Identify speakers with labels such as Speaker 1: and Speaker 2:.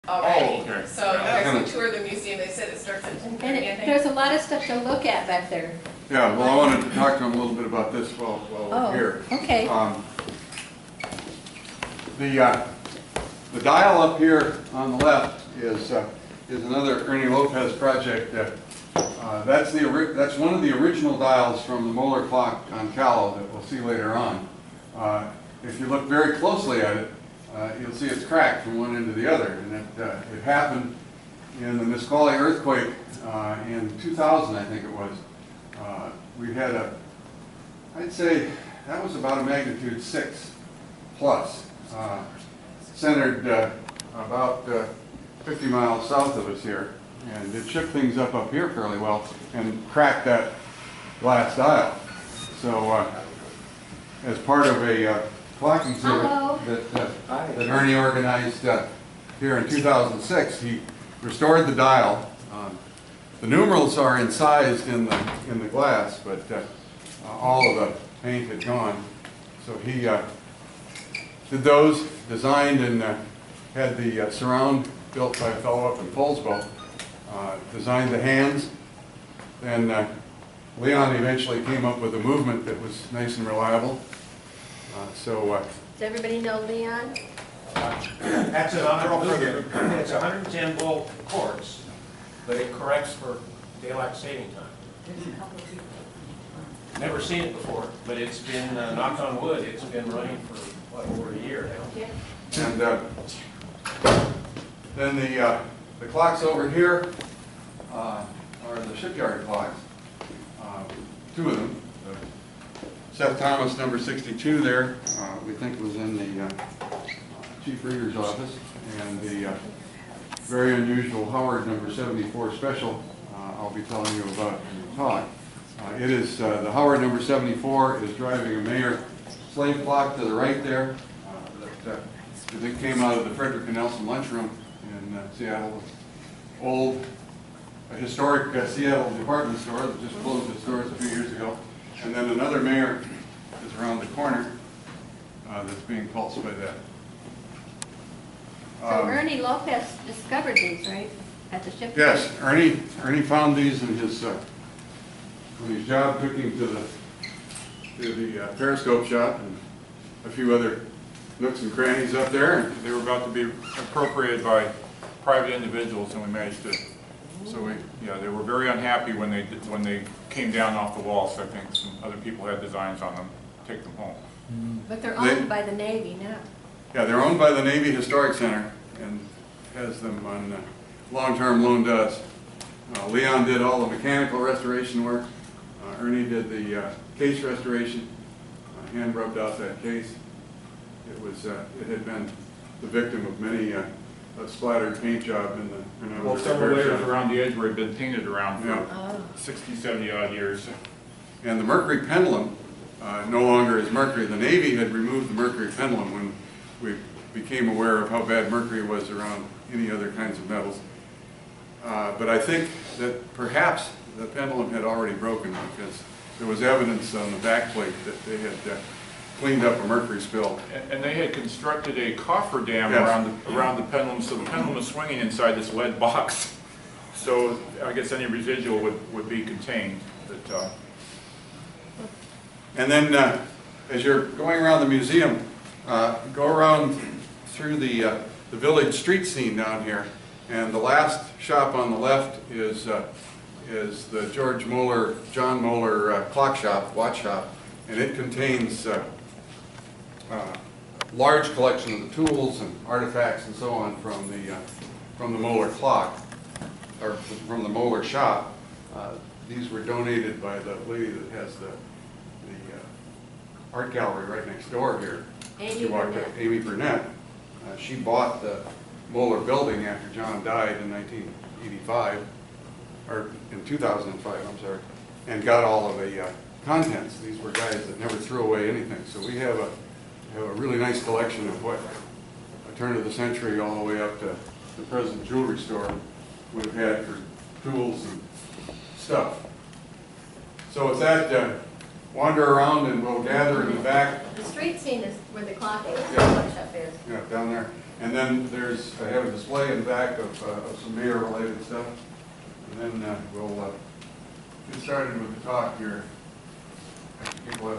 Speaker 1: already.
Speaker 2: Oh, okay.
Speaker 1: So you guys can tour the museum. They said it starts at 10:30, I think.
Speaker 3: There's a lot of stuff to look at back there.
Speaker 4: Yeah, well, I wanted to talk to him a little bit about this while we're here.
Speaker 3: Okay.
Speaker 4: The dial up here on the left is another Ernie Lopez project. That's one of the original dials from the Moeller clock on Callow that we'll see later on. If you look very closely at it, you'll see it's cracked from one end to the other, and it happened in the Nisqually earthquake in 2000, I think it was. We had I'd say that was about a magnitude 6 plus, centered about 50 miles south of us here, and it shook things up here fairly well and cracked that glass dial. So as part of a clock exhibit that Ernie organized here in 2006, he restored the dial. The numerals are incised in the glass, but all of the paint had gone. So he did those, designed and had the surround built by a fellow up in Polsbo, designed the hands. Then Leon eventually came up with a movement that was nice and reliable.
Speaker 3: Does everybody know Leon?
Speaker 5: That's an it's 110 volt quartz, but it corrects for daylight saving time. Never seen it before, but it's been, knock on wood, it's been running for, what, over a year now.
Speaker 4: And then the clocks over here are the shipyard clocks. Two of them. Seth Thomas, number 62 there, we think was in the Chief Reader's office, and the very unusual Howard, number 74 special, I'll be telling you about in the talk. It is, the Howard number 74 is driving a Mayer slave clock to the right there. That came out of the Frederick and Nelson lunchroom in Seattle. Old, historic Seattle department store that just closed its doors a few years ago. And then another Mayer is around the corner that's being pulsed by that.
Speaker 3: So Ernie Lopez discovered these, right? At the shipyard?
Speaker 4: Yes, Ernie found these in his when his job took him to the periscope shop and a few other nooks and crannies up there. And
Speaker 2: They were about to be appropriated by private individuals, and we managed to. So they were very unhappy when they came down off the wall. So I think some other people had designs on them. Take them home.
Speaker 3: But they're owned by the Navy now.
Speaker 4: Yeah, they're owned by the Navy Historic Center and has them on long-term loan to us. Leon did all the mechanical restoration work. Ernie did the case restoration, hand rubbed out that case. It had been the victim of many a splattered paint job in the
Speaker 2: Well, several layers around the edge where it had been painted around for 60, 70 odd years.
Speaker 4: And the mercury pendulum no longer is mercury. The Navy had removed the mercury pendulum when we became aware of how bad mercury was around any other kinds of metals. But I think that perhaps the pendulum had already broken because there was evidence on the backplate that they had cleaned up a mercury spill.
Speaker 2: And they had constructed a coffer dam around the pendulum, so the pendulum was swinging inside this lead box. So I guess any residual would be contained. But,
Speaker 4: and then as you're going around the museum, go around through the village street scene down here. And the last shop on the left is the John Moeller clock shop, watch shop, and it contains large collection of the tools and artifacts and so on from the Moeller clock, or from the Moeller shop. These were donated by the lady that has the art gallery right next door here. Amy Burnett. She bought the Moeller building after John died in 1985, or in 2005, I'm sorry, and got all of the contents. These were guys that never threw away anything. So we have a really nice collection of what a turn of the century all the way up to the present jewelry store would have had for tools and stuff. So with that, wander around and we'll gather in the back.
Speaker 3: The street scene is where the clock is,
Speaker 4: Yeah.
Speaker 3: the watch shop is.
Speaker 4: Yeah, down there. And then I have a display in the back of some mayor-related stuff. And then we'll get started with the talk here. People have